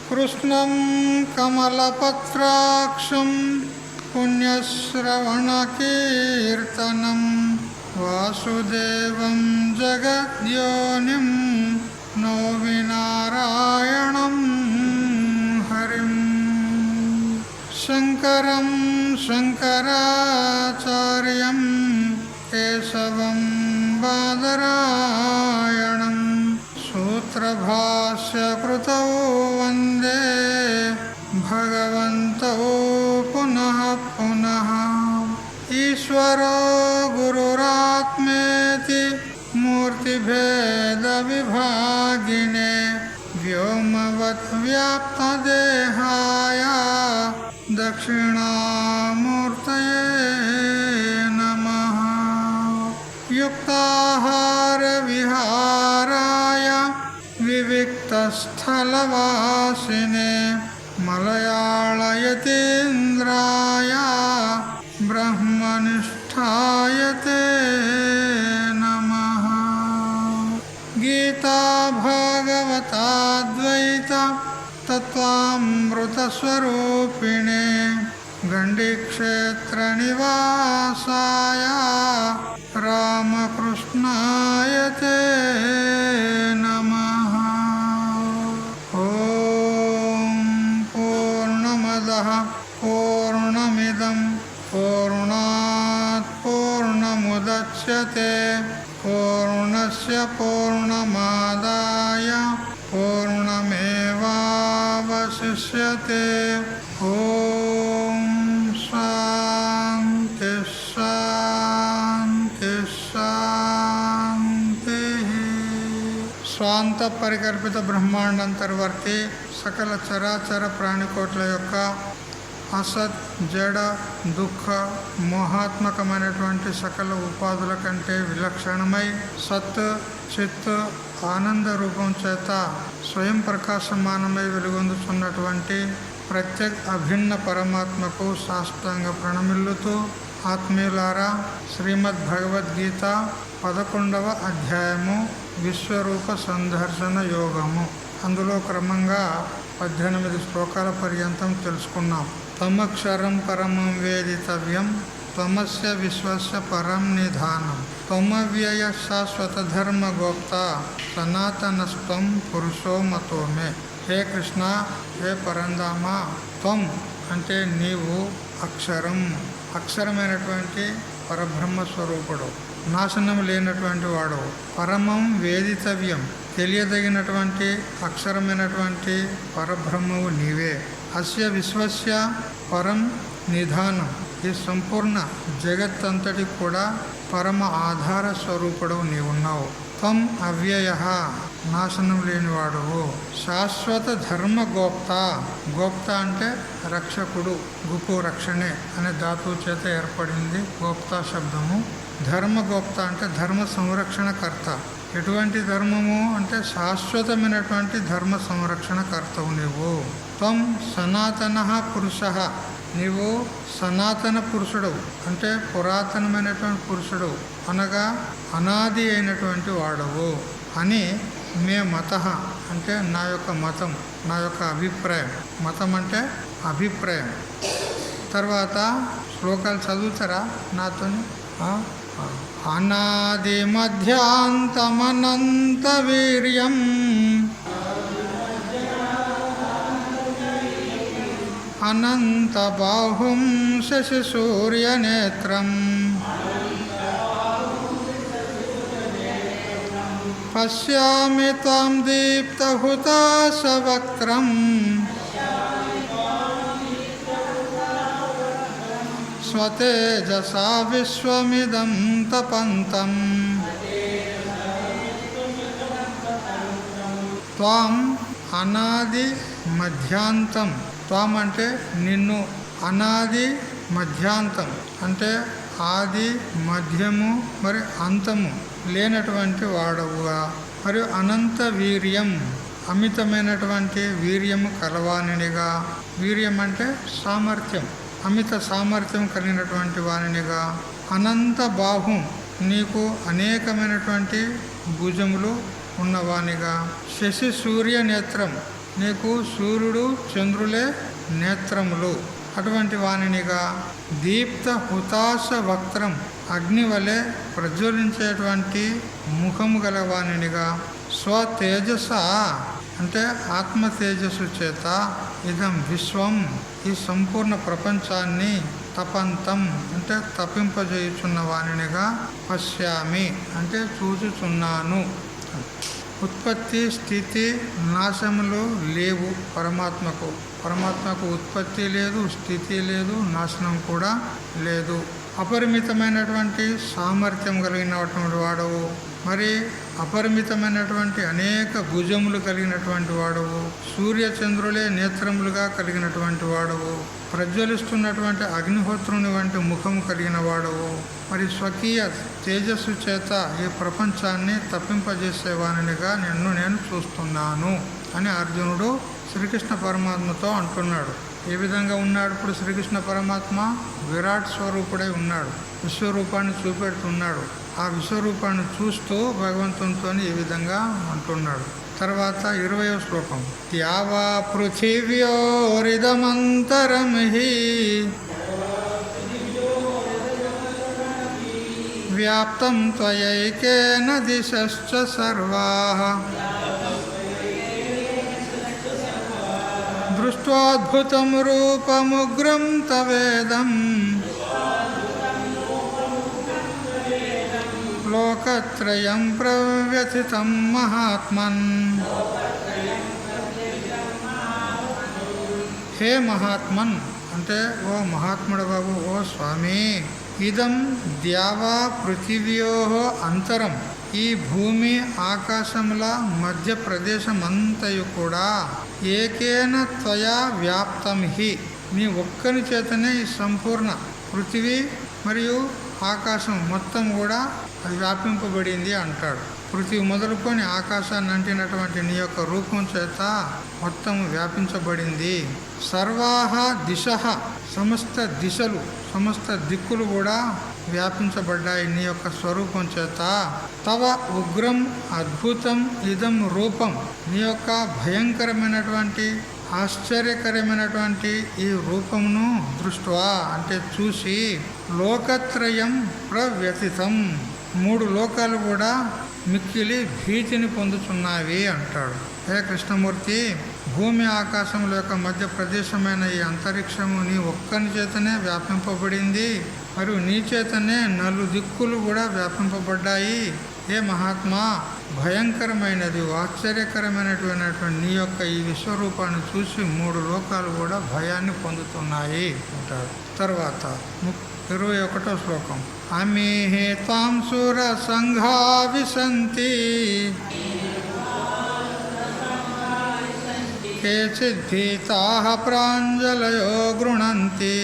కృష్ణం కమలపత్రాక్షం పుణ్యశ్రవణకీర్తనం వాసుదేవం జగద్యోనిం నౌమి నారాయణం హరిం. శంకరం శంకరాచార్యం కేశవం బాదరాయణం సూత్రభాష్యకృతౌ వందే భగవంతౌ పునః పునః. ఈశ్వరో గురురాత్మేతి మూర్తిభేదవిభాగినే వ్యోమవద్వ్యాప్తదేహాయ దక్షిణామూర్తయే నమః. యుక్తాహారవిహారాయ వివిక్తస్థలవాసినే మలయాళయతీంద్రాయ బ్రహ్మనిష్ఠాయ తే నమః. గీతా భాగవతాద్వైత తత్వామృతస్వరూపిణే గండిక్షేత్రనివాసాయ రామకృష్ణాయ తే నమః. ఓం పూర్ణమదః పూర్ణమిదం పూర్ణాత్ పూర్ణముదచ్యతే పూర్ణస్య పూర్ణమాదాయ పూర్ణమేవావశిష్యతే. ఓం శాంతి శాంతి శాంతి. స్వాంత పరికల్పిత బ్రహ్మాండంతర్వర్తి సకల చరాచర ప్రాణికోట్ల యొక్క అసత్ జడ దుఃఖ మోహాత్మకమైనటువంటి సకల ఉపాధుల కంటే విలక్షణమై సత్ చిత్ ఆనంద రూపం చేత స్వయం ప్రకాశమానమై వెలుగొందుతున్నటువంటి ప్రత్యేక అభిన్న పరమాత్మకు సాష్టాంగ ప్రణమిల్లుతూ ఆత్మీయులారా, శ్రీమద్ భగవద్గీత 11వ అధ్యాయము విశ్వరూప సందర్శన యోగము. అందులో క్రమంగా 18 శ్లోకాల పర్యంతం తెలుసుకున్నాం. తమక్షరం పరమం వేదితవ్యం త్వమస్య విశ్వస్య పరం నిధానం త్వమవ్యయ శాశ్వత ధర్మ గోప్త సనాతనస్త్వం పురుషో మతో మే. హే కృష్ణ, హే పరంధామ, త్వం అంటే నీవు అక్షరం, అక్షరమైనటువంటి పరబ్రహ్మ స్వరూపుడు, నాశనం లేనటువంటి వాడు. పరమం వేదితవ్యం, తెలియదగినటువంటి అక్షరమైనటువంటి పరబ్రహ్మవు నీవే. అస్య విశ్వస్య పరం నిధానం, ఈ సంపూర్ణ జగత్తంతటి కూడా పరమ ఆధార స్వరూపుడు నీవున్నావు. త్వం అవ్యయ, నాశనం లేనివాడువు. శాశ్వత ధర్మ గోప్త, గోప్త అంటే రక్షకుడు, గుపు రక్షణే అనే ధాతువు చేత ఏర్పడింది గోప్త శబ్దము. ధర్మగోప్త అంటే ధర్మ సంరక్షణకర్త. ఎటువంటి ధర్మము అంటే శాశ్వతమైనటువంటి ధర్మ సంరక్షణకర్తవు నీవు. త్వం సనాతన పురుష, నీవు సనాతన పురుషుడు అంటే పురాతనమైనటువంటి పురుషుడు, అనగా అనాది అయినటువంటి వాడవు అని. మే మత అంటే నా యొక్క మతం, నా యొక్క అభిప్రాయం. మతం అంటే అభిప్రాయం. తర్వాత శ్లోకాలు చదువుతారా నాతోని? అనాది మధ్యాంతమనంత వీర్యం అనంత బాహుం శశి సూర్యనేత్రం పశ్యామి త్వం దీప్తహుతాశవక్త్రం స్వతేజసా విశ్వమిదం తపంతం త్వం అనాది మధ్యాంతం. త్వం అంటే నిన్ను, అనాది మధ్యాంతం అంటే ఆది మధ్యము మరి అంతము లేనటువంటి వాడవుగా, మరియు అనంత వీర్యం అమితమైనటువంటి వీర్యము కలవానినిగా. వీర్యం అంటే సామర్థ్యం, అమిత సామర్థ్యం కలిగినటువంటి వానినిగా. అనంత బాహుం నీకు అనేకమైనటువంటి భుజములు ఉన్నవానిగా. శశి సూర్య నేత్రం నీకు సూర్యుడు చంద్రులే నేత్రములు అటువంటి వానినిగా. దీప్త హుతాశ వక్త్రం అగ్ని వలె ప్రజ్వలించేటువంటి ముఖము గల వానినిగా. స్వతేజస అంటే ఆత్మ తేజస్సు చేత ఇదం విశ్వం ఈ సంపూర్ణ ప్రపంచాన్ని తపంతం అంటే తప్పింపజేయుచున్న వానినిగా. పశ్యామి అంటే చూచుచున్నాను. ఉత్పత్తి స్థితి నాశములు లేవు పరమాత్మకు. పరమాత్మకు ఉత్పత్తి లేదు, స్థితి లేదు, నాశనం కూడా లేదు. అపరిమితమైనటువంటి సామర్థ్యం కలిగినటువంటి వాడవు, మరి అపరిమితమైనటువంటి అనేక భుజములు కలిగినటువంటి వాడవు, సూర్యచంద్రులే నేత్రములుగా కలిగినటువంటి వాడవు, ప్రజ్వలిస్తున్నటువంటి అగ్నిహోత్రుని వంటి ముఖము కలిగిన వాడవు, మరి స్వకీయ తేజస్సు చేత ఈ ప్రపంచాన్ని తప్పింపజేసేవానిగా నేను చూస్తున్నాను అని అర్జునుడు శ్రీకృష్ణ పరమాత్మతో అంటున్నాడు. ఏ విధంగా ఉన్నాడు ఇప్పుడు శ్రీకృష్ణ పరమాత్మ? విరాట్ స్వరూపుడై ఉన్నాడు, విశ్వరూపాన్ని చూపెడుతున్నాడు. ఆ విశ్వరూపాన్ని చూస్తూ భగవంతునితో ఈ విధంగా అంటున్నాడు. తర్వాత 20వ శ్లోకం. యావా పృథివ్యోరిదమంతరం హి వ్యాప్తం త్వయైకేన దిశశ్చ సర్వాః దృష్ట్వాద్భుతం రూపముగ్రం తవేదం లోకత్రయం ప్రవ్యథితం మహాత్మన్. హే మహాత్మన్ అంటే ఓ మహాత్ముడు బాబు, ఓ స్వామి, ఇదం ద్యావా పృథివ్యో అంతరం ఈ భూమి ఆకాశముల మధ్య ప్రదేశమంతయు కూడా ఏకేన త్వయా వ్యాప్తం హి నీ ఒక్కని చేతనే ఈ సంపూర్ణ పృథివీ మరియు ఆకాశం మొత్తం కూడా అది వ్యాపింపబడింది అంటాడు. పృథివీ మొదలుకొని ఆకాశాన్ని అంటినటువంటి నీ యొక్క రూపం చేత మొత్తం వ్యాపించబడింది. సర్వాహ దిశః సమస్త దిశలు సమస్త దిక్కులు కూడా వ్యాపించబడ్డాయి నీ యొక్క స్వరూపం చేత. తవ ఉగ్రం అద్భుతం ఇదం రూపం నీ యొక్క భయంకరమైనటువంటి ఆశ్చర్యకరమైనటువంటి ఈ రూపమును దృష్ట్వా అంటే చూసి లోకత్రయం ప్రవ్యథితం 3 లోకాలు కూడా మిక్కిలి భీతిని పొందుతున్నావి అంటాడు. హే కృష్ణమూర్తి, భూమి ఆకాశముల యొక్క మధ్య ప్రదేశమైన ఈ అంతరిక్షము నీ ఒక్కని చేతనే వ్యాపింపబడింది, మరియు నీ చేతనే 4 దిక్కులు కూడా వ్యాపింపబడ్డాయి. ఏ మహాత్మా, భయంకరమైనది ఆశ్చర్యకరమైనటువంటి నీ యొక్క ఈ విశ్వరూపాన్ని చూసి 3 లోకాలు కూడా భయాన్ని పొందుతున్నాయి అంటాడు. తర్వాత 21వ శ్లోకం. అమీహే త్వాం సుర సంఘా విశంతి కేచిద్ భీతాః ప్రాంజలయో గృణంతి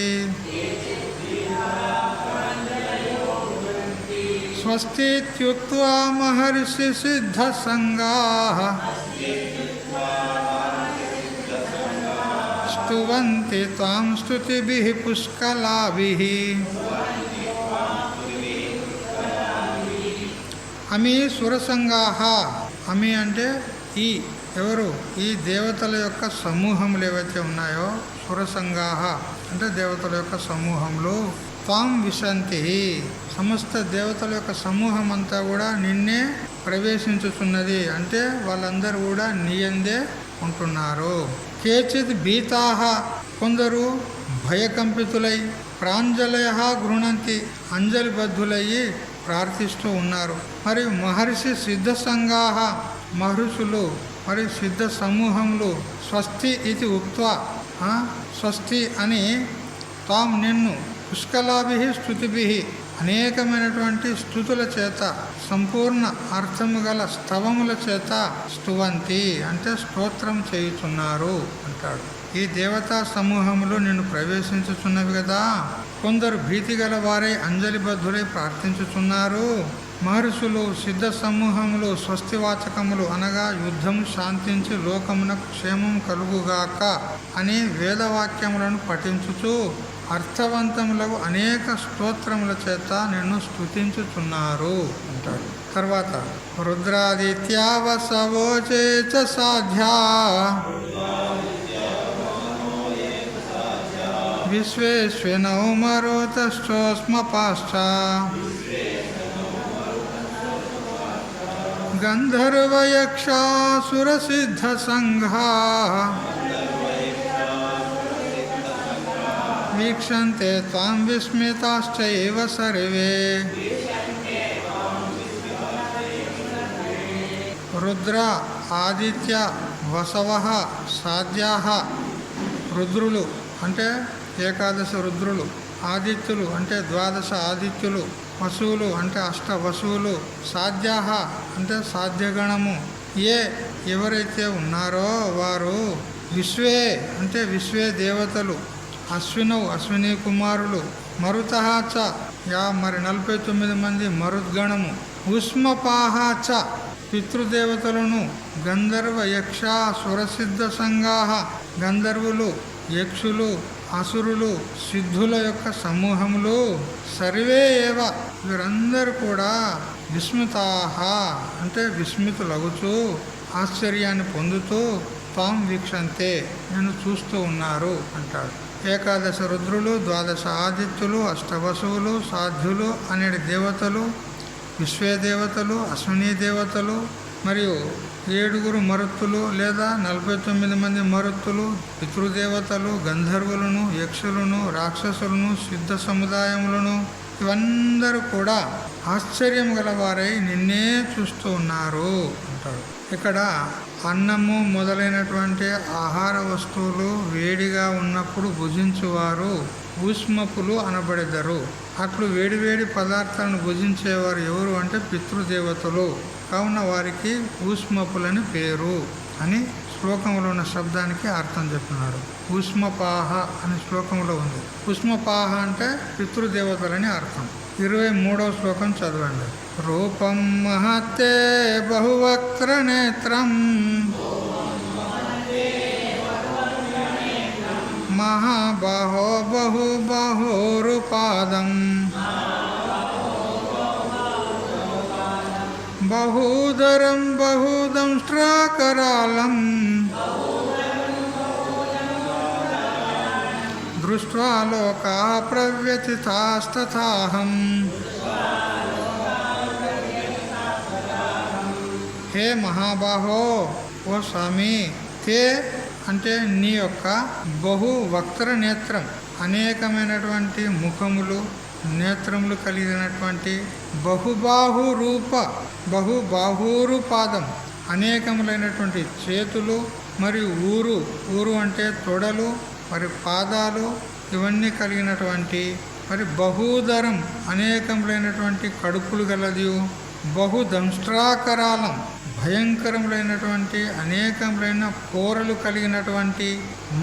స్వస్తిత్యుక్త్వా మహర్షి సిద్ధ సంగాః స్తువంతి త్వాం స్తుతిభిః పుష్కలాభిః. అమి సురసంగాః, అమి అంటే ఈ ఎవరు? ఈ దేవతల యొక్క సమూహములు ఏవైతే ఉన్నాయో సురసంగాః అంటే దేవతల యొక్క సమూహములు. త్వాం విశంతి సమస్త దేవతల యొక్క సమూహం అంతా కూడా నిన్నే ప్రవేశించుతున్నది అంటే వాళ్ళందరూ కూడా నీయందే ఉంటున్నారు. కేచిత్ భీతాః కొందరు భయకంపితులై, ప్రాంజలయః గృణంతి అంజలిబద్ధులయ్యి ప్రార్థిస్తూ ఉన్నారు. మరియు మహర్షి సిద్ధ సంఘాః మహర్షులు మరియు సిద్ధ సమూహములు స్వస్తి ఇది ఉక్త్వా స్వస్తి అని తాం నిన్ను పుష్కలాభి స్తుతిభి అనేకమైనటువంటి స్తుతుల చేత సంపూర్ణ అర్థము గల స్తవముల చేత స్తువంతి అంటే స్తోత్రం చేయుచున్నారు అంటాడు. ఈ దేవతా సమూహములు నిన్ను ప్రవేశించుచున్నవి కదా. కొందరు భీతి గల వారై అంజలిబద్ధులై ప్రార్థించుచున్నారు. మహర్షులు సిద్ధ సమూహములు స్వస్తివాచకములు అనగా యుద్ధము శాంతించి లోకమునకు క్షేమం కలుగుగాక అని వేదవాక్యములను పఠించుచు అర్థవంతములకు అనేక స్తోత్రముల చేత నిన్ను స్తుతించుచున్నారు అంటాడు. తర్వాత రుద్రాదిత్యా వసవోచే చ సాధ్యా విశ్వేశ్వనౌ మరోతశ్చోస్మపాశ్చ గంధర్వయక్షాసురసిద్ధసంఘా వీక్షంతే త్వాం విస్మితాశ్చైవ సర్వే. రుద్ర ఆదిత్య వసవః సాధ్యాః. రుద్రులు అంటే ఏకాదశ రుద్రులు, ఆదిత్యులు అంటే ద్వాదశ ఆదిత్యులు, వసువులు అంటే అష్ట వసువులు, సాధ్యాహ అంటే సాధ్యగణము. ఎవరైతే ఉన్నారో వారు విశ్వే అంటే విశ్వే దేవతలు, అశ్వినవు అశ్విని కుమారులు, మరుతః చ మరి 49 మంది మరుద్గణము, ఉష్మపాహ చ పితృదేవతలను, గంధర్వ యక్ష సురసిద్ధ సంఘాః గంధర్వులు, యక్షులు, అసురులు, సిద్ధుల యొక్క సమూహములు, సర్వే ఏవ వీరందరూ కూడా విస్మితాహ అంటే విస్మితులగుచు ఆశ్చర్యాన్ని పొందుతూ తాం వీక్షంతే నేను చూస్తూ ఉన్నారు అంటాడు. ఏకాదశ రుద్రులు, ద్వాదశ ఆదిత్యులు, అష్టవసువులు, సాధ్యులు అనే దేవతలు, విశ్వే దేవతలు, అశ్విని దేవతలు మరియు 7 మరుత్తులు లేదా 49 మంది మరుత్తులు, పితృదేవతలు, గంధర్వులను, యక్షులను, రాక్షసులను, సిద్ధ సముదాయములను ఇవందరూ కూడా ఆశ్చర్యం గలవారై నిన్నే చూస్తూ ఉన్నారు అంటాడు. ఇక్కడ అన్నము మొదలైనటువంటి ఆహార వస్తువులు వేడిగా ఉన్నప్పుడు భుజించువారు ఊష్మపులు అనబడెదరు. అట్లు వేడివేడి పదార్థాలను భుజించేవారు ఎవరు అంటే పితృదేవతలు. కావున వారికి ఊష్మపులని పేరు అని శ్లోకంలో ఉన్న శబ్దానికి అర్థం చెప్పినాడు. ఊష్మపాహ అనే శ్లోకంలో ఉంది. ఉష్మపాహ అంటే పితృదేవతలని అర్థం. 23వ శ్లోకం చదవండి. రూపం మహత్తే బహువక్త్ర నేత్రం మహాబాహో బహుబాహోరుపాదం బహూదరం బహుదంష్ట్రాకరాళం దృష్ట్వా లోకా ప్రవ్యతితాస్తథాహం. హే మహాబాహో ఓ స్వామి, తే అంటే నీ యొక్క బహు వక్ర నేత్రం అనేకమైనటువంటి ముఖములు నేత్రములు కలిగినటువంటి బహుబాహు రూప బహుబాహూరు పాదం అనేకములైనటువంటి చేతులు మరియు ఊరు అంటే తొడలు మరి పాదాలు ఇవన్నీ కలిగినటువంటి మరి బహూదరం అనేకములైనటువంటి కడుపులు గలది బహుదంష్ట్రాకరాలం భయంకరములైనటువంటి అనేకములైన కోరలు కలిగినటువంటి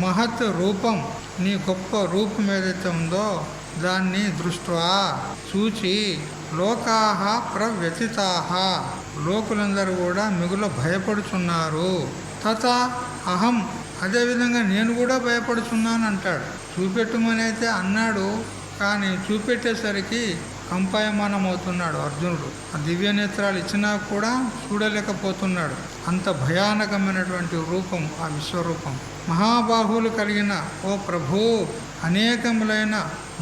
మహత్ రూపం నీ గొప్ప రూపం ఏదైతే ఉందో దాన్ని దృష్ట్వా చూచి లోకాహ ప్రవ్యతితాహ లోకులందరూ కూడా మిగుల భయపడుచున్నారు. తథా అహం అదేవిధంగా నేను కూడా భయపడుచున్నాను అంటాడు. చూపెట్టుమని అయితే అన్నాడు, కానీ చూపెట్టేసరికి కంపాయమానం అవుతున్నాడు అర్జునుడు. ఆ దివ్య నేత్రాలు ఇచ్చినా కూడా చూడలేకపోతున్నాడు. అంత భయానకమైనటువంటి రూపం ఆ విశ్వరూపం. మహాబాహువులు కలిగిన ఓ ప్రభు, అనేకములైన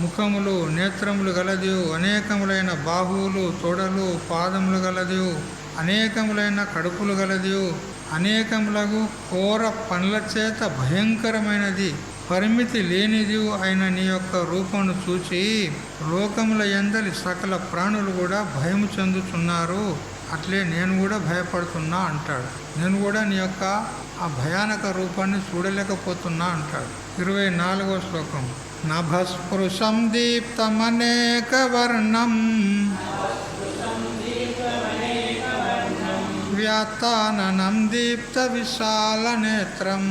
ముఖములు నేత్రములు గలది, అనేకములైన బాహువులు తొడలు పాదములు గలది, అనేకములైన కడుపులు గలది, అనేకములకు కోర పనుల చేత భయంకరమైనది పరిమితి లేనిది అయిన నీ యొక్క రూపమును చూచి లోకముల యందలి సకల ప్రాణులు కూడా భయము చెందుతున్నారు. అట్లే నేను కూడా భయపడుతున్నా అంటాడు. నేను కూడా నీ యొక్క ఆ భయానక రూపాన్ని చూడలేకపోతున్నా అంటాడు. 24వ శ్లోకం. నభస్పృశం దీప్తమనేక వర్ణం వ్యాత్తాననం దీప్త విశాల నేత్రం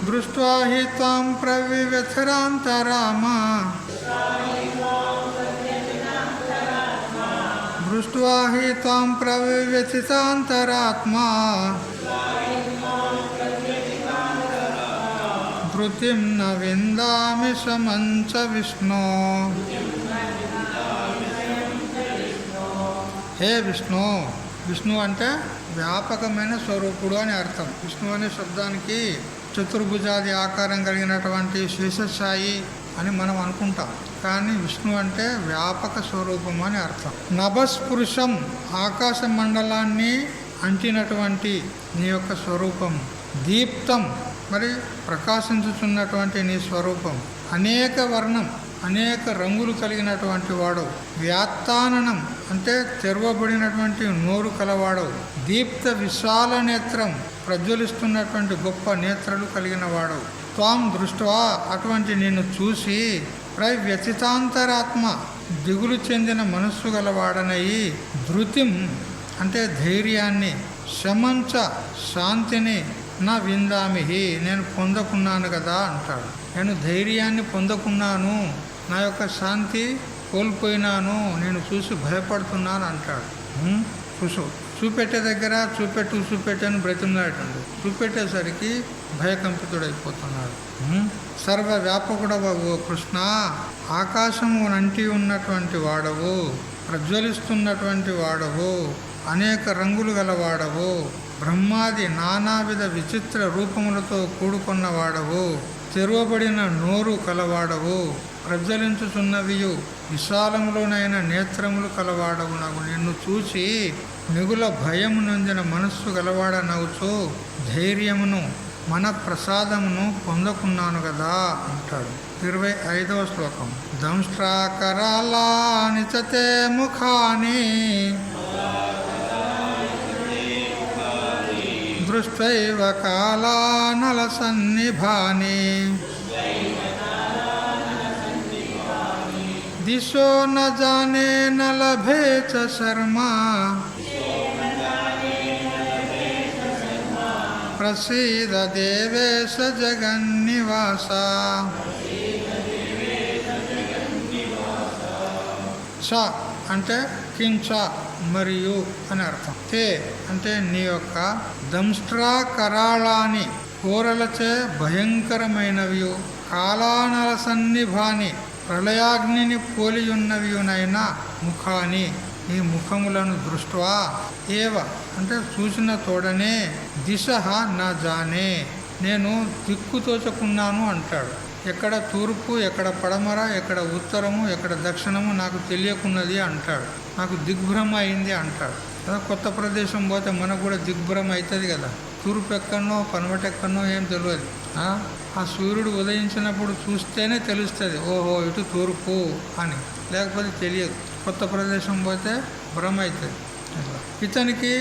దృష్ట్వా హి త్వాం ప్రవివ్యథరాంతరామా దృష్ట్వా హి త్వాం ప్రవివ్యథితాంతరాత్మా ధృతిం న విందామి శమంచ విష్ణో. హే విష్ణు. విష్ణు అంటే వ్యాపకమైన స్వరూపుడు అని అర్థం. విష్ణు అనే శబ్దానికి చతుర్భుజాది ఆకారం కలిగినటువంటి శేషశాయి అని మనం అనుకుంటాం. కానీ విష్ణు అంటే వ్యాపక స్వరూపం అని అర్థం. నభస్పృశం ఆకాశ మండలాన్ని అంటినటువంటి నీ యొక్క స్వరూపం. దీప్తం మరి ప్రకాశించుతున్నటువంటి నీ స్వరూపం. అనేక వర్ణం అనేక రంగులు కలిగినటువంటి వాడు. వ్యాత్తాననం అంటే తెరవబడినటువంటి నోరు కలవాడవు. దీప్త విశాల నేత్రం ప్రజ్వలిస్తున్నటువంటి గొప్ప నేత్రాలు కలిగిన వాడు. త్వాం దృష్ట్వా అటువంటి నిన్ను చూసి ప్రవ్యథితాంతరాత్మ దిగులు చెందిన మనస్సు గలవాడనయి ధృతిం అంటే ధైర్యాన్ని శమంచ శాంతిని నా విందామిహి నేను పొందకున్నాను కదా అంటాడు. నేను ధైర్యాన్ని పొందకున్నాను, నా యొక్క శాంతి కోల్పోయినాను, నేను చూసి భయపడుతున్నాను అంటాడు. చూపెట్టే దగ్గర చూపెట్టని బ్రతిమలాడండి. చూపెట్టేసరికి భయకంపితుడైపోతున్నాడు. సర్వవ్యాపకుడవు కృష్ణ, ఆకాశము నంటి ఉన్నటువంటి వాడవు, ప్రజ్వలిస్తున్నటువంటి వాడవు, అనేక రంగులు గలవాడవు, బ్రహ్మాది నానావిధ విచిత్ర రూపములతో కూడుకున్నవాడవు, తెరవబడిన నోరు కలవాడవు, ప్రజ్వలించుచున్నవియు విశాలములోనైన నేత్రములు కలవాడవు. నాకు నిన్ను చూచి మిగుల భయము నొందిన మనస్సు గలవాడనవుచు ధైర్యమును మన ప్రసాదమును పొందకున్నాను కదా అంటాడు. 25వ శ్లోకం. దంష్ట్రాకరాలాని చతే ముఖాని దృష్టైవ కాలానల సన్నిభాని దిశో న జానే న లభే చ శర్మా ప్రసీద దేవేశ జగన్నివాస. చ అంటే కించ మరియు అని అర్థం. తే అంటే నీ యొక్క దంష్ట్రా కరాళాని కోరలచే భయంకరమైనవి, కాలానల సన్నిభాని ప్రళయాగ్నిని పోలియున్నవియునైనా ముఖాని ఈ ముఖములను దృష్ట్వా ఏవ అంటే చూసిన తోడనే దిశ నా జానే నేను దిక్కు తోచకున్నాను అంటాడు. ఎక్కడ తూర్పు, ఎక్కడ పడమర, ఎక్కడ ఉత్తరము, ఎక్కడ దక్షిణము నాకు తెలియకున్నది అంటాడు. నాకు దిగ్భ్రమ అయింది అంటాడు. కొత్త ప్రదేశం పోతే మనకు కూడా దిగ్భ్రమ అవుతుంది కదా. తూర్పు ఎక్కడనో పనమట ఎక్కడనో ఏం తెలియదు. ఆ సూర్యుడు ఉదయించినప్పుడు చూస్తేనే తెలుస్తుంది, ఓహో ఇటు తూర్పు అని, లేకపోతే తెలియదు. కొత్త ప్రదేశం పోతే భ్రమ అవుతుంది. ఇతనికి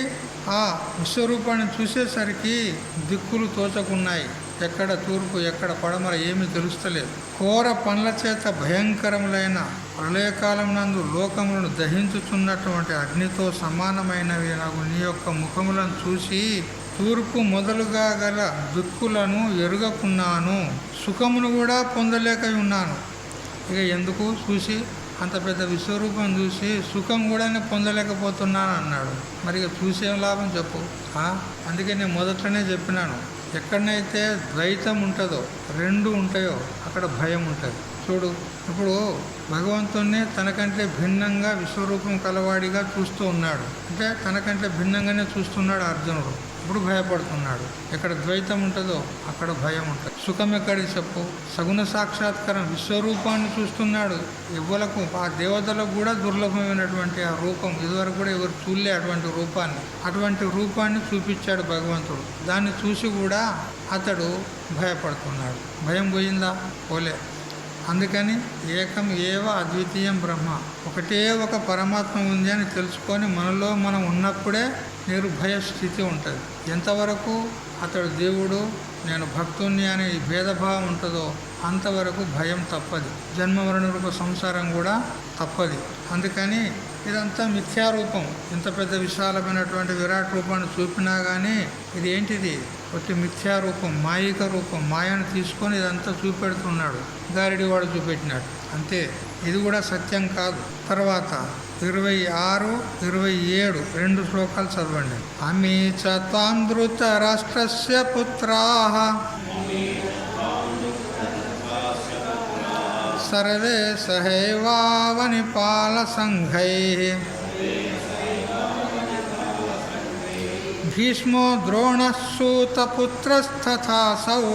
ఆ విశ్వరూపాన్ని చూసేసరికి దిక్కులు తోచకున్నాయి. ఎక్కడ తూర్పు ఎక్కడ పడమర ఏమీ తెలుస్తలేదు. ఘోర పనుల చేత భయంకరములైన ప్రళయకాలం నందు లోకములను దహించుచున్నటువంటి అగ్నితో సమానమైనవి నాకు నీ యొక్క ముఖములను చూసి తూర్పు మొదలుగా గల దిక్కులను ఎరుగకున్నాను, సుఖమును కూడా పొందలేక ఉన్నాను. ఇక ఎందుకు చూసి అంత పెద్ద విశ్వరూపం చూసి సుఖం కూడా నేను పొందలేకపోతున్నాను అన్నాడు. మరి ఇక చూసేం లాభం చెప్పు. అందుకే నేను మొదట్లోనే చెప్పినాను, ఎక్కడనైతే ద్వైతం ఉంటుందో, రెండు ఉంటాయో అక్కడ భయం ఉంటుంది. చూడు, ఇప్పుడు భగవంతుణ్ణి తనకంటే భిన్నంగా విశ్వరూపం కలవాడిగా చూస్తూ ఉన్నాడు. అంటే తనకంటే భిన్నంగానే చూస్తున్నాడు అర్జునుడు. ఇప్పుడు భయపడుతున్నాడు. ఎక్కడ ద్వైతం ఉంటుందో అక్కడ భయం ఉంటుంది. సుఖం ఎక్కడికి చెప్పు. సగుణ సాక్షాత్కారం విశ్వరూపాన్ని చూస్తున్నాడు. ఎవ్వలకు ఆ దేవతలకు కూడా దుర్లభమైనటువంటి ఆ రూపం, ఇదివరకు కూడా ఎవరు చూడలే అటువంటి రూపాన్ని. అటువంటి రూపాన్ని చూపించాడు భగవంతుడు. దాన్ని చూసి కూడా అతడు భయపడుతున్నాడు. భయం పోయిందా? పోలే. అందుకని ఏకం ఏవ అద్వితీయం బ్రహ్మ, ఒకటే ఒక పరమాత్మ ఉంది అని తెలుసుకొని మనలో మనం ఉన్నప్పుడే నిర్భయ స్థితి ఉంటుంది. ఎంతవరకు అతడు దేవుడు నేను భక్తుణ్ణి అనే ఈ భేదభావం ఉంటుందో అంతవరకు భయం తప్పది. జన్మ మరణ రూప సంసారం కూడా తప్పది. అందుకని ఇదంతా మిథ్యారూపం. ఇంత పెద్ద విశాలమైనటువంటి విరాట్ రూపాన్ని చూపినా కానీ ఇది ఏంటిది? ఒకటి మిథ్యారూపం, మాయిక రూపం. మాయను తీసుకొని ఇదంతా చూపెడుతున్నాడు, గారిడి వాడు చూపెట్టినాడు అంతే. ఇది కూడా సత్యం కాదు. తర్వాత 26, 27 2 శ్లోకాలు చదవండి. అమీ చ త్వాం ధృతరాష్ట్రస్య పుత్రాః సర్వే సహైవావనిపాల సంఘైః భీష్మో ద్రోణః సూతపుత్రస్తథాసౌ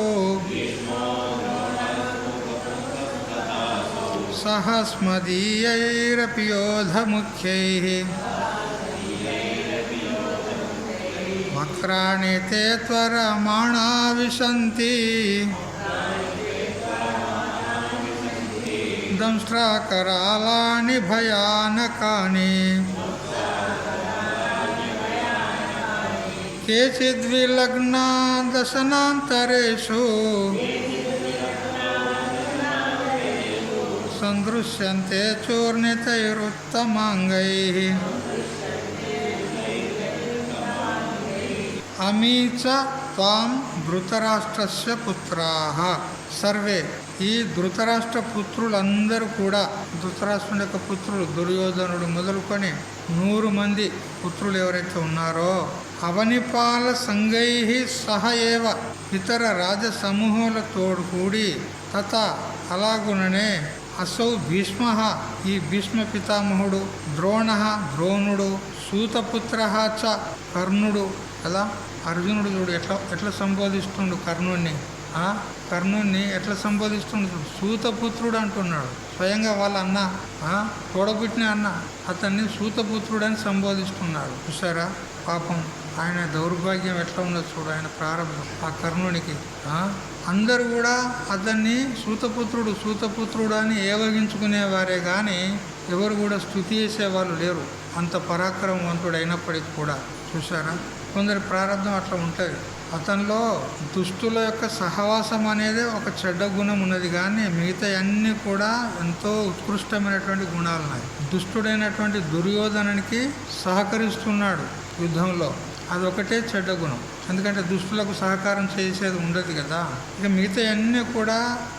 సహస్మదీయైరపి యోధముఖ్యైః వక్రాణి తే త్వరమాణా విశంతి దంష్ట్రాకరాళాని భయానకాని కేచిద్విలగ్నా దశనాంతరేషు సందృశ్యంతే చూర్ణితైరుత్తమాంగైః అమీ చ త్వాం ధృతరాష్ట్రస్య పుత్రాః సర్వే. ఈ ధృతరాష్ట్ర పుత్రులందరూ కూడా, ధృతరాష్ట్రుని యొక్క పుత్రులు దుర్యోధనుడు మొదలుకొని 100 మంది పుత్రులు ఎవరైతే ఉన్నారో అవనిపాల సంఘైః సహ ఏవ ఇతర రాజ సమూహాలతోడు కూడి తత అలాగుననే అసౌ భీష్మ ఈ భీష్మ పితామహుడు, ద్రోణ ద్రోణుడు, సూతపుత్ర చ కర్ణుడు. కదా అర్జునుడు చూడు ఎట్లా సంబోధిస్తుండు కర్ణుణ్ణి. కర్ణుణ్ణి ఎట్లా సంబోధిస్తుండు? సూతపుత్రుడు అంటున్నాడు. స్వయంగా వాళ్ళ అన్న, తోడబుట్టిన అన్న అతన్ని సూతపుత్రుడని సంబోధిస్తున్నాడు. చూసారా పాపం ఆయన దౌర్భాగ్యం ఎట్లా ఉన్నది చూడు, ఆయన ప్రారంభం ఆ కర్ణునికి. అందరూ కూడా అతన్ని సూతపుత్రుడు సూతపుత్రుడు అని ఏవగించుకునేవారే కానీ ఎవరు కూడా స్తుతి చేసేవాళ్ళు లేరు, అంత పరాక్రమవంతుడు అయినప్పటికీ కూడా. చూసారా కొందరి ప్రారంభం అట్లా ఉంటుంది. అతనిలో దుష్టుల యొక్క సహవాసం అనేది ఒక చెడ్డ గుణం ఉన్నది, కానీ మిగతా అన్నీ కూడా ఎంతో ఉత్కృష్టమైనటువంటి గుణాలు ఉన్నాయి. దుష్టుడైనటువంటి దుర్యోధనునికి సహకరిస్తున్నాడు యుద్ధంలో, అదొకటే చెడ్డ గుణం. ఎందుకంటే దుష్టులకు సహకారం చేసేది ఉండదు కదా. ఇక మిగతా అన్నీ కూడా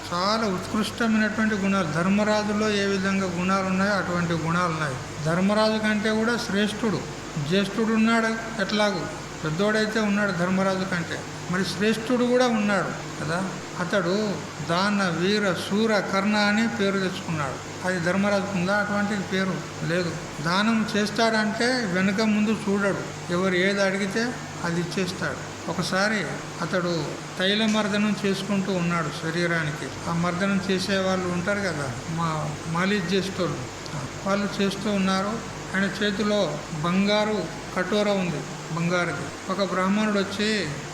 చాలా ఉత్కృష్టమైనటువంటి గుణాలు. ధర్మరాజులో ఏ విధంగా గుణాలు ఉన్నాయో అటువంటి గుణాలు ఉన్నాయి. ధర్మరాజు కంటే కూడా శ్రేష్ఠుడు, జ్యేష్ఠుడు ఉన్నాడు, ఎట్లాగూ పెద్దోడైతే ఉన్నాడు ధర్మరాజు కంటే, మరి శ్రేష్ఠుడు కూడా ఉన్నాడు కదా. అతడు దాన వీర శూర కర్ణ అని పేరు తెచ్చుకున్నాడు. అది ధర్మరాజుకు ఉందా? అటువంటి పేరు లేదు. దానం చేస్తాడంటే వెనుక ముందు చూడడు, ఎవరు ఏది అడిగితే అది ఇచ్చేస్తాడు. ఒకసారి అతడు తైల మర్దనం చేసుకుంటూ ఉన్నాడు శరీరానికి. ఆ మర్దనం చేసే వాళ్ళు ఉంటారు కదా, మాలిష్ చేసేటోళ్ళు, వాళ్ళు చేస్తూ ఉన్నారు. ఆయన చేతిలో బంగారు కటోర ఉంది, బంగారుది. ఒక బ్రాహ్మణుడు వచ్చి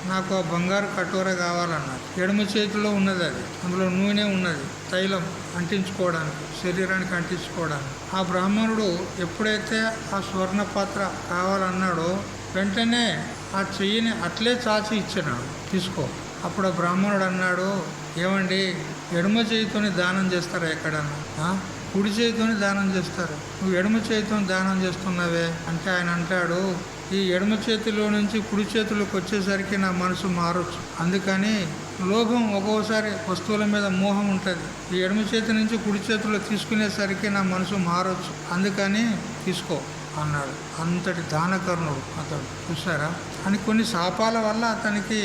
నాకు ఆ బంగారు కటోర కావాలన్నాడు. ఎడమ చేతిలో ఉన్నది అది, అందులో నూనె ఉన్నది, తైలం అంటించుకోవడానికి, శరీరానికి అంటించుకోవడానికి. ఆ బ్రాహ్మణుడు ఎప్పుడైతే ఆ స్వర్ణ పాత్ర కావాలన్నాడో వెంటనే ఆ చెయ్యిని అట్లే చాచి ఇచ్చినాడు, తీసుకో. అప్పుడు ఆ బ్రాహ్మణుడు అన్నాడు, ఏమండి ఎడమ చేతితోని దానం చేస్తారా ఎక్కడన్నా? కుడి చేతితోని దానం చేస్తారు, నువ్వు ఎడమ చేతితో దానం చేస్తున్నావే అంటే ఆయన అంటాడు, ఈ ఎడమ చేతిలో నుంచి కుడి చేతిలోకి వచ్చేసరికి నా మనసు మారొచ్చు, అందుకని లోభం ఒక్కోసారి వస్తువుల మీద మోహం ఉంటుంది, ఈ ఎడమ చేతి నుంచి కుడి చేతిలో తీసుకునేసరికి నా మనసు మారొచ్చు, అందుకని తీసుకో అన్నాడు. అంతటి దానకర్ణుడు అతడు. చూసారా అని కొన్ని శాపాల వల్ల అతనికి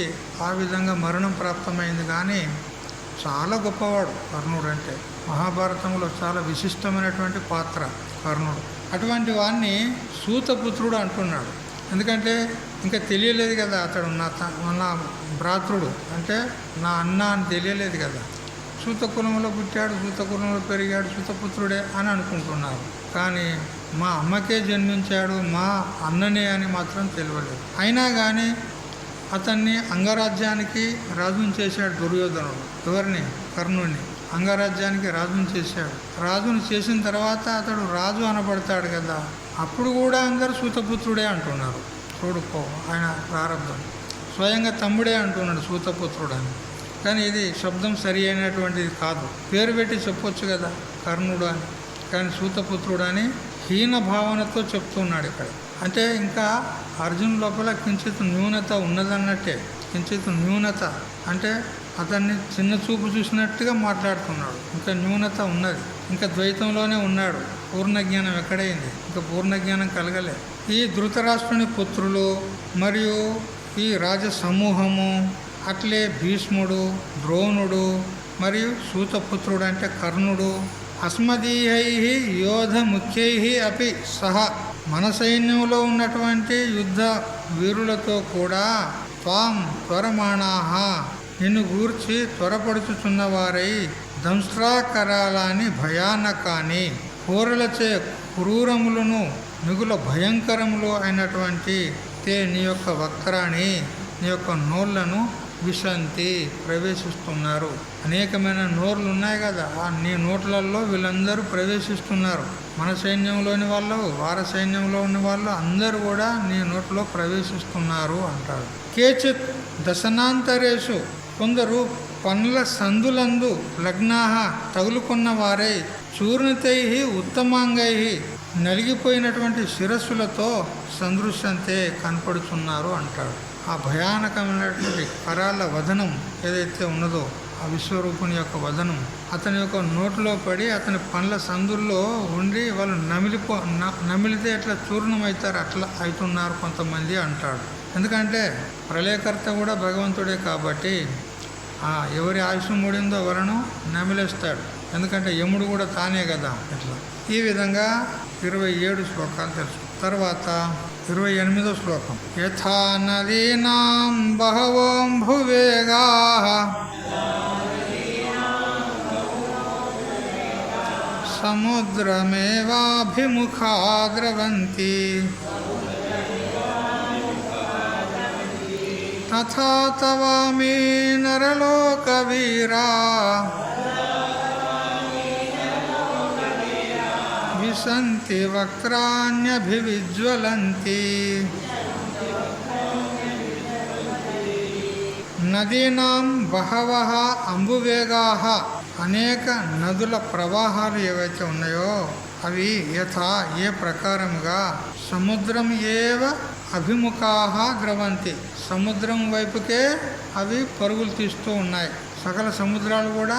ఆ విధంగా మరణం ప్రాప్తమైంది. కానీ చాలా గొప్పవాడు కర్ణుడు అంటే. మహాభారతంలో చాలా విశిష్టమైనటువంటి పాత్ర కర్ణుడు. అటువంటి వాడిని సూతపుత్రుడు అంటున్నాడు. ఎందుకంటే ఇంకా తెలియలేదు కదా, అతడు నా భ్రాతృడు అంటే నా అన్న అని తెలియలేదు కదా. సూత కులంలో పుట్టాడు, సూత కులంలో పెరిగాడు, సూతపుత్రుడే అని అనుకుంటున్నారు. కానీ మా అమ్మకే జన్మించాడు, మా అన్ననే అని మాత్రం తెలియలేదు. అయినా కానీ అతన్ని అంగరాజ్యానికి రాజుని చేశాడు దుర్యోధనుడు. ఎవరిని? కర్ణుడిని. అంగరాజ్యానికి రాజుని చేశాడు. రాజుని చేసిన తర్వాత అతడు రాజు అనబడతాడు కదా, అప్పుడు కూడా అందరూ సూతపుత్రుడే అంటున్నారు. చూడుకో ఆయన ప్రారంభం. స్వయంగా తమ్ముడే అంటున్నాడు సూతపుత్రుడు అని. కానీ ఇది శబ్దం సరి అయినటువంటిది కాదు. పేరు పెట్టి చెప్పొచ్చు కదా కర్ణుడు అని, కానీ సూతపుత్రుడు అని హీన భావనతో చెప్తున్నాడు ఇక్కడ. అంటే ఇంకా అర్జున్ లోపల కించిత్ న్యూనత ఉన్నదన్నట్టే. కించిత్ న్యూనత అంటే అతన్ని చిన్న చూపు చూసినట్టుగా మాట్లాడుతున్నాడు. ఇంకా న్యూనత ఉన్నది, ఇంకా ద్వైతంలోనే ఉన్నాడు. పూర్ణ జ్ఞానం ఎక్కడైంది? ఇంకా పూర్ణ జ్ఞానం కలగలే. ఈ ధృతరాష్ట్రుని పుత్రులు మరియు ఈ రాజ సమూహము, అట్లే భీష్ముడు, ద్రోణుడు మరియు సూతపుత్రుడు అంటే కర్ణుడు, అస్మదీయై యోధ ముఖ్యై అపి సహా, మన సైన్యంలో ఉన్నటువంటి యుద్ధ వీరులతో కూడా త్వాం త్వరమాణాహ, నిన్ను గూర్చి త్వరపడుచుచున్నవారై దంష్ట్రాకరాలని భయానకాని, కూరలచే క్రూరములను మిగుల భయంకరములు అయినటువంటి తే నీ యొక్క వక్రాన్ని, నీ యొక్క నోళ్లను విశంతి ప్రవేశిస్తున్నారు. అనేకమైన నోర్లు ఉన్నాయి కదా, ఆ నీ నోట్లలో వీళ్ళందరూ ప్రవేశిస్తున్నారు. మన సైన్యంలోని వాళ్ళు, వారి సైన్యంలో ఉన్న వాళ్ళు అందరూ కూడా నీ నోట్లో ప్రవేశిస్తున్నారు అంటారు. కేచిత్ దశనాంతరేషు, కొందరు పండ్ల సందులందు లగ్నాహ తగులుకున్న వారై చూర్ణితై ఉత్తమాంగై, నలిగిపోయినటువంటి శిరస్సులతో సందృశ్యంతే కనపడుచున్నారు అంటాడు. ఆ భయానకమైనటువంటి కరాల వదనం ఏదైతే ఉన్నదో, ఆ విశ్వరూపుని యొక్క వదనం అతని యొక్క నోట్లో పడి అతని పండ్ల సందుల్లో ఉండి వాళ్ళు నమిలితే ఎట్లా చూర్ణం అవుతారు అట్లా అవుతున్నారు కొంతమంది అంటాడు. ఎందుకంటే ప్రళయకర్త కూడా భగవంతుడే కాబట్టి ఎవరి ఆయుష్ మూడిందో వలను నమిలేస్తాడు. ఎందుకంటే యముడు కూడా తానే కదా. ఇట్లా ఈ విధంగా 27 శ్లోకాలు తెలుసు. తర్వాత 28వ శ్లోకం. యథా నదీనాం బహవోంభువేగాః సముద్రమేవాభిముఖా ద్రవంతి తథా తవామి నరలోకవీరా విశంతి వక్త్రాణ్యభివిజ్వలంతి. నదీనాం బహవః అంబువేగాః, అనేక నదుల ప్రవాహాలు ఏవైతే ఉన్నాయో అవి యథా ఏ ప్రకారముగా సముద్రం ఏవ అభిముఖాః ద్రవంతి, సముద్రం వైపుకే అవి పరుగులు తీస్తూ ఉన్నాయి. సకల సముద్రాలు కూడా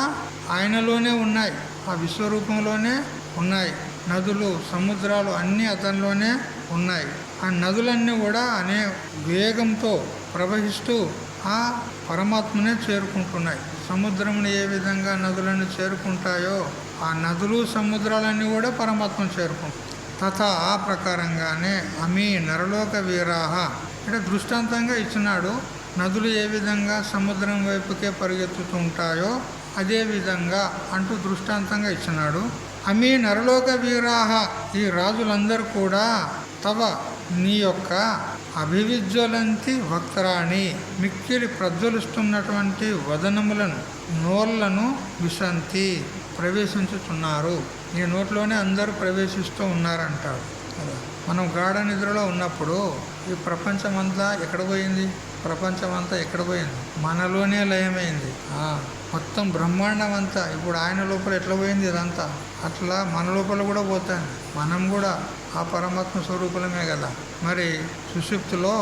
ఆయనలోనే ఉన్నాయి, ఆ విశ్వరూపంలోనే ఉన్నాయి. నదులు సముద్రాలు అన్నీ అతనిలోనే ఉన్నాయి. ఆ నదులన్నీ కూడా అనే వేగంతో ప్రవహిస్తూ ఆ పరమాత్మనే చేరుకుంటున్నాయి. సముద్రమును ఏ విధంగా నదులను చేరుకుంటాయో ఆ నదులు సముద్రాలన్నీ కూడా పరమాత్మను చేరుకుంటాయి. తథా ఆ ప్రకారంగానే అమీ నరలోక వీరాహ, అంటే దృష్టాంతంగా ఇచ్చినాడు. నదులు ఏ విధంగా సముద్రం వైపుకే పరిగెత్తుతూ ఉంటాయో అదేవిధంగా అంటూ దృష్టాంతంగా ఇచ్చినాడు. అమీ నరలోక వీరాహ, ఈ రాజులందరూ కూడా తవ నీ యొక్క అభివిజ్వలంతి వక్త్రాణి, మిక్కిలి ప్రజ్వలిస్తున్నటువంటి వదనములను నోళ్లను విశంతి ప్రవేశించుతున్నారు. ఈ నోట్లోనే అందరూ ప్రవేశిస్తూ ఉన్నారంటారు. మనం గాఢ నిద్రలో ఉన్నప్పుడు ఈ ప్రపంచమంతా ఎక్కడ పోయింది? ప్రపంచమంతా ఎక్కడ పోయింది? మనలోనే లయమైంది. మొత్తం బ్రహ్మాండం అంతా ఇప్పుడు ఆయన లోపల ఎట్లా పోయింది ఇదంతా, అట్లా మన లోపల కూడా పోతుంది. మనం కూడా ఆ పరమాత్మ స్వరూపులమే కదా. మరి సుషుప్తిలో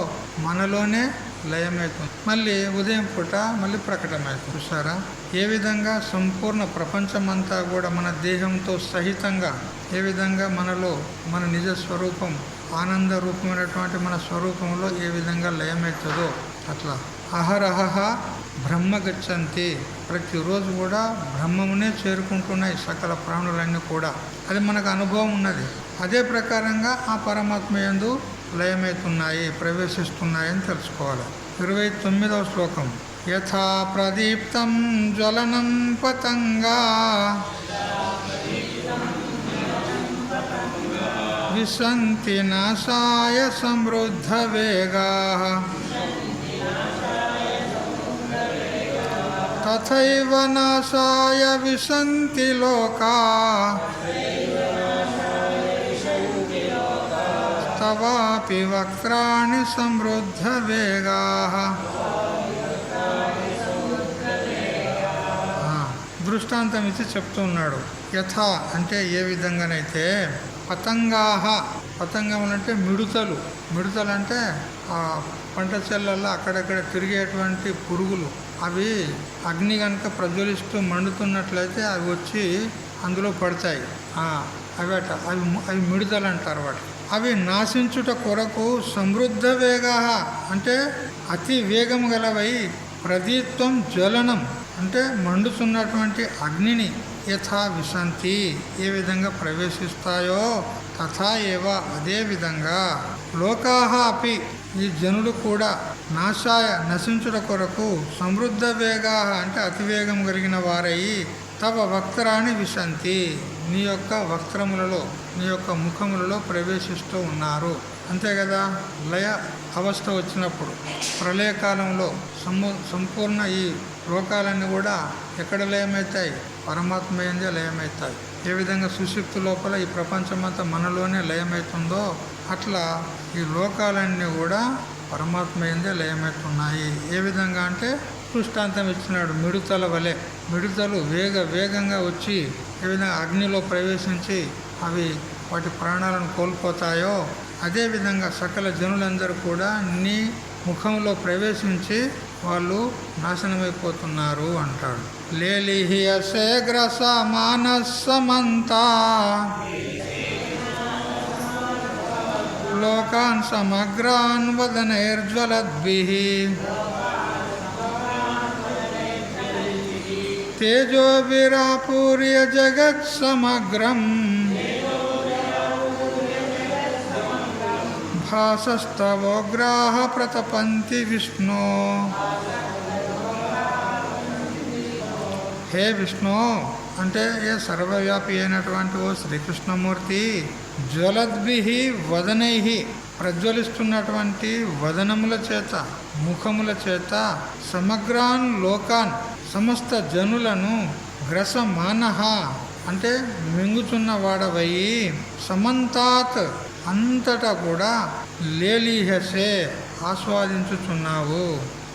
మనలోనే లయమవుతుంది, మళ్ళీ ఉదయం పూట మళ్ళీ ప్రకటమవుతుంది. చూసారా ఏ విధంగా సంపూర్ణ ప్రపంచమంతా కూడా మన దేహంతో సహితంగా ఏ విధంగా మనలో మన నిజ స్వరూపం ఆనంద రూపమైనటువంటి మన స్వరూపంలో ఏ విధంగా లయమవుతుందో అట్లా అహరహ బ్రహ్మ గచ్చంతి, ప్రతిరోజు కూడా బ్రహ్మమునే చేరుకుంటున్నాయి సకల ప్రాణులన్నీ కూడా. అది మనకు అనుభవం ఉన్నది. అదే ప్రకారంగా ఆ పరమాత్మ యందు లయమవుతున్నాయి, ప్రవేశిస్తున్నాయని తెలుసుకోవాలి. 29వ శ్లోకం. యథా ప్రదీప్తం జ్వలనం పతంగా విశంతి నాశాయ సమృద్ధ వేగాః తథైవ నాశాయ విశంతి లోకాః తవాపి వక్త్రాణి సమృద్ధ వేగాః. దృష్టాంతం ఇచ్చి చెప్తున్నాడు. యథా అంటే ఏ విధంగానైతే పతంగాః, పతంగములు అంటే మిడుతలు, మిడుతలు అంటే పంట చేలల్లో అక్కడక్కడ తిరిగేటువంటి పురుగులు. అవి అగ్ని కనుక ప్రజ్వలిస్తూ మండుతున్నట్లయితే అవి వచ్చి అందులో పడతాయి. అవి మిడుతలు అంటారు వాటి. అవి నాశించుట కొరకు సమృద్ధ వేగా అంటే అతి వేగం గలవై ప్రదీప్తం జ్వలనం అంటే మండుతున్నటువంటి అగ్నిని యథా విశంతి ఏ విధంగా ప్రవేశిస్తాయో తథా ఏవ అదే విధంగా లోకాః అపి ఈ జనులు కూడా నాశాయ నశించుట కొరకు సమృద్ధ వేగా అంటే అతివేగం కలిగిన వారై తవ వక్త్రాన్ని విశంతి నీ యొక్క వక్త్రములలో నీ యొక్క ముఖములలో ప్రవేశిస్తూ ఉన్నారు. అంతే కదా, లయ అవస్థ వచ్చినప్పుడు ప్రళయకాలంలో సంపూర్ణ ఈ లోకాలన్నీ కూడా ఎక్కడ లయమవుతాయి? పరమాత్మ యందే లయమవుతాయి. ఏ విధంగా సుషుప్తి లోపల ఈ ప్రపంచమంతా మనలోనే లయమవుతుందో అట్లా ఈ లోకాలన్నీ కూడా పరమాత్మ యందే లయమవుతున్నాయి. ఏ విధంగా అంటే దృష్టాంతం ఇచ్చినాడు. మిడుతల వలె మిడుతలు వేగంగా వచ్చి ఏ విధంగా అగ్నిలో ప్రవేశించి అవి వాటి ప్రాణాలను కోల్పోతాయో అదేవిధంగా సకల జనులందరూ కూడా నీ ముఖంలో ప్రవేశించి వాళ్ళు నాశనమైపోతున్నారు అంటాడు. లేలిహియసే గ్రస మానసమంతా లోకాన్ సమగ్రాన్ వదనైర్జ్వలద్భిః తేజోభిరాపూర్య జగత్ సమగ్రం భాసస్తవోగ్రాహ ప్రతపంతి విష్ణు. హే విష్ణు అంటే ఏ సర్వవ్యాపి అయినటువంటి ఓ శ్రీకృష్ణమూర్తి జ్వలద్భిః వదనైః ప్రజ్వలిస్తున్నటువంటి వదనముల చేత ముఖముల చేత సమగ్రాన్ లోకాన్ సమస్త జనులను గ్రసమానః అంటే మింగుచున్న వాడవయి సమంతాత్ అంతటా కూడా లేలీహసే ఆస్వాదించుచున్నావు.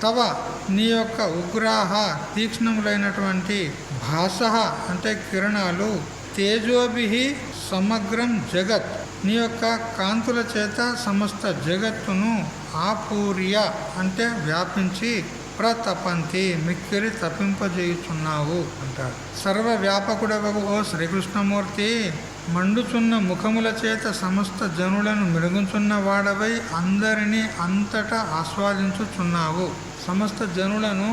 తవ నీ యొక్క ఉగ్రాహ తీక్ష్ణములైనటువంటి భాస అంటే కిరణాలు తేజోభిః సమగ్రం జగత్ నీ యొక్క కాంతుల చేత సమస్త జగత్తును ఆపూర్య అంటే వ్యాపించి ప్రతపంతి మిక్కిరి తప్పింపజేయుచున్నావు అంటాడు. సర్వవ్యాపకుడవగు ఓ శ్రీకృష్ణమూర్తి మండుచున్న ముఖముల చేత సమస్త జనులను మిరుగుచున్న వాడవై అందరినీ అంతటా ఆస్వాదించుచున్నావు. సమస్త జనులను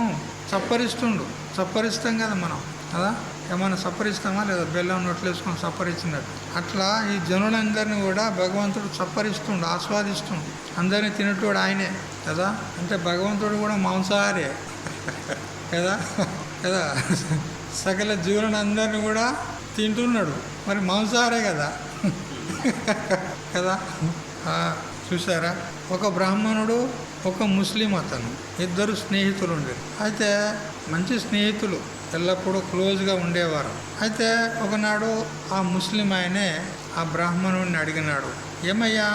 చప్పరిస్తాం కదా మనం కదా, ఏమైనా సప్పరిస్తామా లేదా? బెల్లం నోట్లు వేసుకొని సప్పరించినట్టు అట్లా ఈ జనులందరినీ కూడా భగవంతుడు చప్పరిస్తుండు, ఆస్వాదిస్తుండు. అందరినీ తినేటోడు ఆయనే కదా. అంటే భగవంతుడు కూడా మాంసాహారే కదా కదా సకల జీవులను అందరినీ కూడా తింటున్నాడు, మరి మాంసాహారే కదా కదా. చూసారా, ఒక బ్రాహ్మణుడు ఒక ముస్లిం అతను ఇద్దరు స్నేహితులు ఉండేది. అయితే మంచి స్నేహితులు, ఎల్లప్పుడూ క్లోజ్గా ఉండేవారు. అయితే ఒకనాడు ఆ ముస్లిం ఆయనే ఆ బ్రాహ్మణుడిని అడిగినాడు, ఏమయ్యా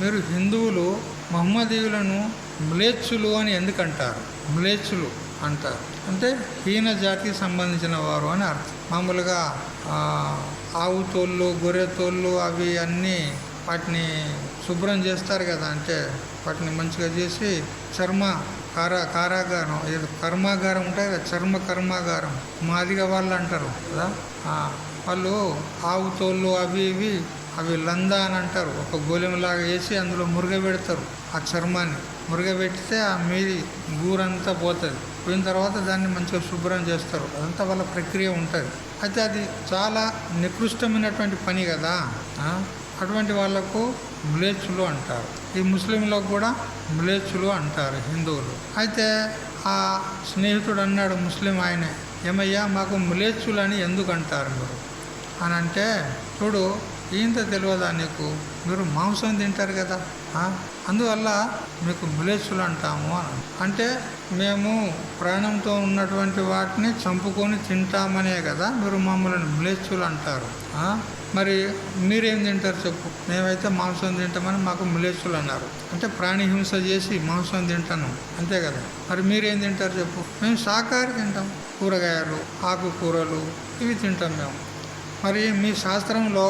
మీరు హిందువులు మహమ్మదీయులను మ్లేచ్చులు అని ఎందుకంటారు? మ్లేచ్చులు అంటారు అంటే హీన జాతికి సంబంధించిన వారు అని అర్థం. మామూలుగా ఆవు తోళ్ళు గొర్రె తోళ్ళు అవి అన్నీ వాటిని శుభ్రం చేస్తారు కదా, అంటే వాటిని మంచిగా చేసి చర్మ కారాగారం ఏదో కర్మాగారం ఉంటాయి కదా, చర్మ కర్మాగారం మాదిగా వాళ్ళు అంటారు కదా. వాళ్ళు ఆవు తోళ్ళు అవి లందా అని అంటారు. ఒక గోలెంలాగా వేసి అందులో మురుగబెడతారు. ఆ చర్మాన్ని మురుగబెట్టితే ఆ మీది గూరంతా పోతుంది. పోయిన తర్వాత దాన్ని మంచిగా శుభ్రం చేస్తారు. అదంతా వాళ్ళ ప్రక్రియ ఉంటుంది. అయితే అది చాలా నికృష్టమైనటువంటి పని కదా. అటువంటి వాళ్లకు మ్లేచ్చులు అంటారు. ఈ ముస్లింలకు కూడా మ్లేచ్చులు అంటారు హిందువులు. అయితే ఆ స్నేహితుడు అన్నాడు ముస్లిం ఆయనే, ఏమయ్యా మాకు మ్లేచ్చులు అని ఎందుకు అంటారు మీరు అని అంటే, చూడు ఇంత తెలియదా నీకు? మీరు మాంసం తింటారు కదా, అందువల్ల మీకు మ్లేచ్చులు అంటాము అని. అంటే మేము ప్రాణంతో ఉన్నటువంటి వాటిని చంపుకొని తింటామనే కదా మీరు మమ్మల్ని మ్లేచ్చులు అంటారు. మరి మీరేం తింటారు చెప్పు? మేమైతే మాంసం తింటామని మాకు మ్లేచ్చులు అన్నారు. అంటే ప్రాణి హింస చేసి మాంసం తింటాను అంతే కదా. మరి మీరేం తింటారు చెప్పు? మేము శాకాహారి తింటాం, కూరగాయలు ఆకుకూరలు ఇవి తింటాం మేము. మరి మీ శాస్త్రంలో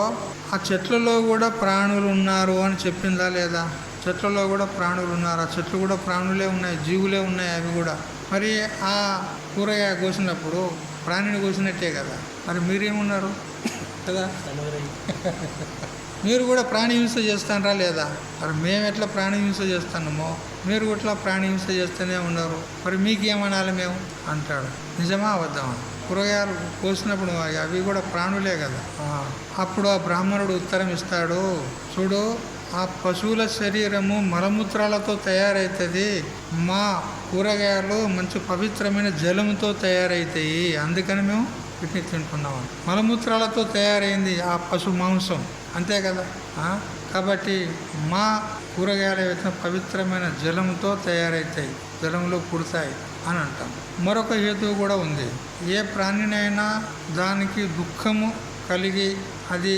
ఆ చెట్లలో కూడా ప్రాణులు ఉన్నారు అని చెప్పిందా లేదా? చెట్లలో కూడా ప్రాణులు ఉన్నారు, ఆ చెట్లు కూడా ప్రాణులే ఉన్నాయి, జీవులే ఉన్నాయి అవి కూడా. మరి ఆ కూరగాయ కోసినప్పుడు ప్రాణిని కోసినట్టే కదా. మరి మీరేమున్నారు కదా, మీరు కూడా ప్రాణి హింస చేస్తానరా లేదా? మరి మేము ఎట్లా ప్రాణి హింస చేస్తున్నామో మీరు కూడా ప్రాణి హింస చేస్తూనే ఉన్నారు. మరి మీకేమనాలి మేము అంటాడు. నిజమా అబద్ధమా? కూరగాయలు కోసినప్పుడు అవి కూడా ప్రాణులే కదా. అప్పుడు ఆ బ్రాహ్మణుడు ఉత్తరం ఇస్తాడు, చూడు, ఆ పశువుల శరీరము మలమూత్రాలతో తయారవుతుంది, మా కూరగాయలు మంచి పవిత్రమైన జలంతో తయారవుతాయి, అందుకని మేము వీటిని తింటున్నాం. మలమూత్రాలతో తయారైంది ఆ పశు మాంసం అంతే కదా. కాబట్టి మా కూరగాయలు ఏవైతే పవిత్రమైన జలంతో తయారవుతాయి, జలంలో పుడతాయి అని అంటాం. మరొక హేతువు కూడా ఉంది. ఏ ప్రాణినైనా దానికి దుఃఖము కలిగి అది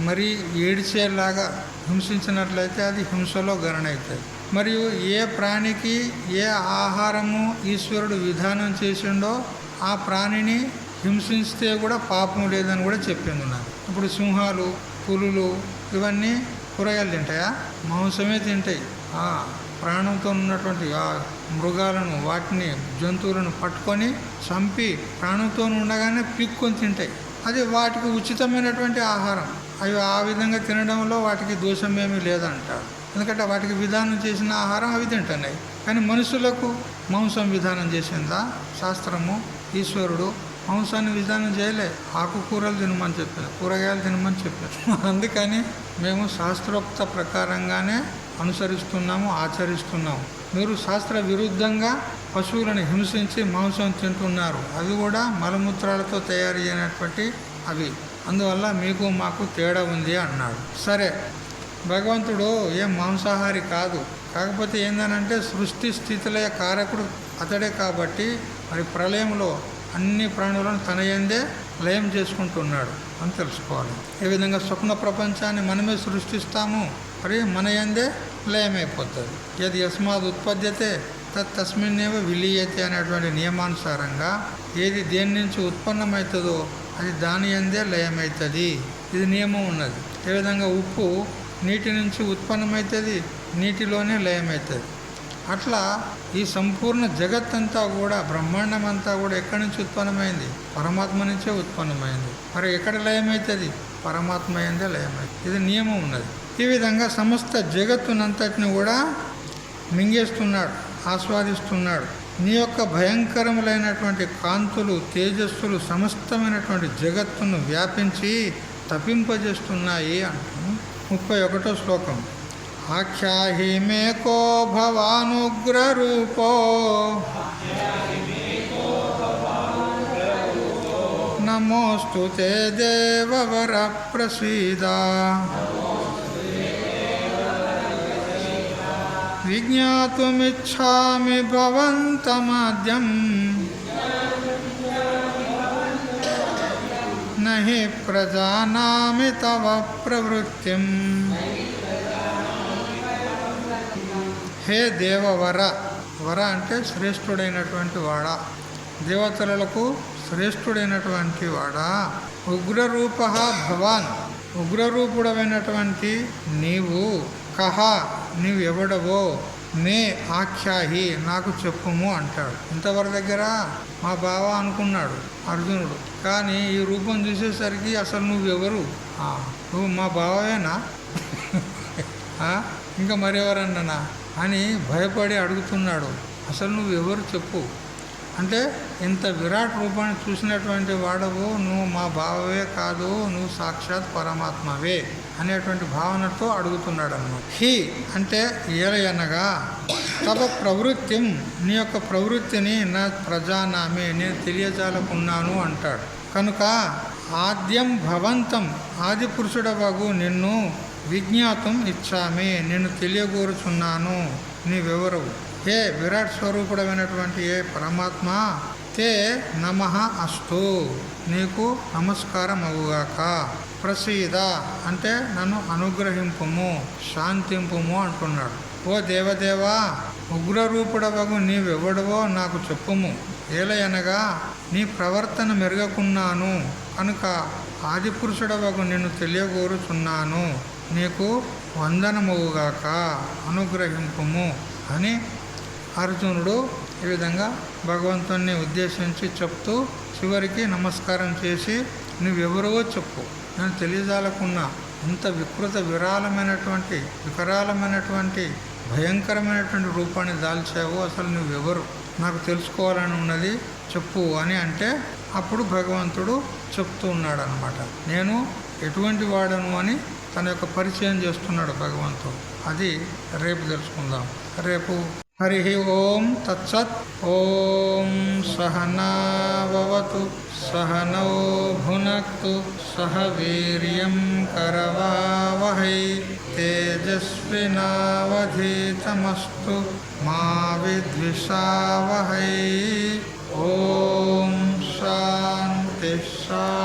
మరీ ఏడ్చేలాగా హింసించినట్లయితే అది హింసలో గణన అవుతుంది. మరియు ఏ ప్రాణికి ఏ ఆహారము ఈశ్వరుడు విధానం చేసిండో ఆ ప్రాణిని హింసిస్తే కూడా పాపం లేదని కూడా చెప్పింది నాకు. ఇప్పుడు సింహాలు, పులులు ఇవన్నీ కూరగాయలు తింటాయా? మాంసమే తింటాయి. ప్రాణంతో ఉన్నటువంటి ఆ మృగాలను, వాటిని, జంతువులను పట్టుకొని చంపి ప్రాణంతో ఉండగానే పిక్కొని తింటాయి. అది వాటికి ఉచితమైనటువంటి ఆహారం. అవి ఆ విధంగా తినడంలో వాటికి దోషం ఏమీ లేదంటారు. ఎందుకంటే వాటికి విధానం చేసిన ఆహారం అవి తింటున్నాయి. కానీ మనుషులకు మాంసం విధానం చేసిందా శాస్త్రము? ఈశ్వరుడు మాంసాన్ని విధానం చేయలే. ఆకుకూరలు తినమని చెప్పారు, కూరగాయలు తినమని చెప్పారు. అందుకని మేము శాస్త్రోక్త ప్రకారంగానే అనుసరిస్తున్నాము, ఆచరిస్తున్నాము. మీరు శాస్త్ర విరుద్ధంగా పశువులను హింసించి మాంసం తింటున్నారు. అవి కూడా మలమూత్రాలతో తయారు చేయనటువంటి అవి. అందువల్ల మీకు మాకు తేడా ఉంది అన్నాడు. సరే, భగవంతుడు ఏం మాంసాహారి కాదు. కాకపోతే ఏందనంటే సృష్టి స్థితిలయ కారకుడు అతడే. కాబట్టి మరి ప్రళయంలో అన్ని ప్రాణులను తన యందే లయం చేసుకుంటున్నాడు అని తెలుసుకోవాలి. ఏ విధంగా స్వప్న ప్రపంచాన్ని మనమే సృష్టిస్తాము, మరి మన యందే లయమైపోతుంది. యది యస్మాద్ ఉత్పద్యతే తస్మిన్నేవ విలీయతే అనేటువంటి నియమానుసారంగా ఏది దేని నుంచి ఉత్పన్నమవుతుందో అది దాని యందే లయమవుతుంది. ఇది నియమం ఉన్నది. ఏ విధంగా ఉప్పు నీటి నుంచి ఉత్పన్నమవుతుంది, నీటిలోనే లయమవుతుంది. అట్లా ఈ సంపూర్ణ జగత్తంతా కూడా, బ్రహ్మాండం అంతా కూడా ఎక్కడి నుంచి ఉత్పన్నమైంది? పరమాత్మ నుంచే ఉత్పన్నమైంది. మరి ఎక్కడ లయమవుతుంది? పరమాత్మ యందే లయమవుతుంది. ఇది నియమం ఉన్నది. ఈ విధంగా సమస్త జగత్తునంతటిని కూడా మింగేస్తున్నాడు, ఆస్వాదిస్తున్నాడు. నీ యొక్క భయంకరములైనటువంటి కాంతులు, తేజస్సులు సమస్తమైనటువంటి జగత్తును వ్యాపించి తప్పింపజేస్తున్నాయి అంటాం. 31వ శ్లోకం. ఆఖ్యాహి మేకో భవానుగ్రరూపో నమోస్తు తే దేవవర ప్రసీద విజ్ఞాతుమిచ్ఛామి భవంతమాద్యం నహి ప్రజానామి తవ ప్రవృత్తిం. హే దేవవర, వర అంటే శ్రేష్ఠుడైనటువంటి వాడా, దేవతలకు శ్రేష్ఠుడైనటువంటి వాడా. ఉగ్రరూప భవాన్, ఉగ్రరూపుడమైనటువంటి నీవు. కహ, నీవు ఎవడవో. మే ఆఖ్యాహి, నాకు చెప్పుము అంటాడు. ఇంతవరకు దగ్గర మా బావ అనుకున్నాడు అర్జునుడు. కానీ ఈ రూపం చూసేసరికి అసలు నువ్వెవరు? నువ్వు మా బావేనా ఇంకా మరెవరన్నా అని భయపడి అడుగుతున్నాడు. అసలు నువ్వెవరు చెప్పు అంటే, ఇంత విరాట్ రూపాన్ని చూసినటువంటి వాడవు, నువ్వు మా బావే కాదు, నువ్వు సాక్షాత్ పరమాత్మవే అనేటువంటి భావనతో అడుగుతున్నాడు అన్నమాట. హి అంటే ఏలయనగా, తవ ప్రవృత్తిం, నీ యొక్క ప్రవృత్తిని నా ప్రజానామే, నేను తెలియజాలకున్నాను అంటాడు. కనుక ఆద్యం భవంతం ఆది పురుషుడవగు నిన్ను విజ్ఞాతం ఇచ్చామి నిన్ను తెలియగోరుచున్నాను. నీవెవరవు? హే విరాట్ స్వరూపుడమైనటువంటి ఏ పరమాత్మ, తే నమః అస్తు నీకు నమస్కారం అవుగాక. ప్రసీద అంటే నన్ను అనుగ్రహింపుము, శాంతింపుము అంటున్నాడు. ఓ దేవదేవా, ఉగ్రరూపుడవగు నీవెవడవో నాకు చెప్పుము. ఏలయనగా నీ ప్రవర్తన మెరుగకున్నాను కనుక ఆదిపురుషుడవగు నిన్ను తెలియగోరుచున్నాను. నీకు వందనముగాక, అనుగ్రహింపుము అని అర్జునుడు ఈ విధంగా భగవంతుణ్ణి ఉద్దేశించి చెప్తూ చివరికి నమస్కారం చేసి నువ్వెవరో చెప్పు, నేను తెలియజాలకున్నా ఇంత వికరాలమైనటువంటి భయంకరమైనటువంటి రూపాన్ని దాల్చావు, అసలు నువ్వెవరు, నాకు తెలుసుకోవాలని ఉన్నది చెప్పు అని అంటే అప్పుడు భగవంతుడు చెప్తూ ఉన్నాడు అన్నమాట. నేను ఎటువంటి వాడను అని తన యొక్క పరిచయం చేస్తున్నాడు భగవంతుడు. అది రేపు తెలుసుకుందాం. రేపు హరి ఓం తత్సత్. ఓం సహనావతు సహనౌ భునక్తు సహ వీర్యం కరవావహై తేజస్వినావధీతమస్తు మా విద్విషావహై. ఓం శాంతి శాంతి.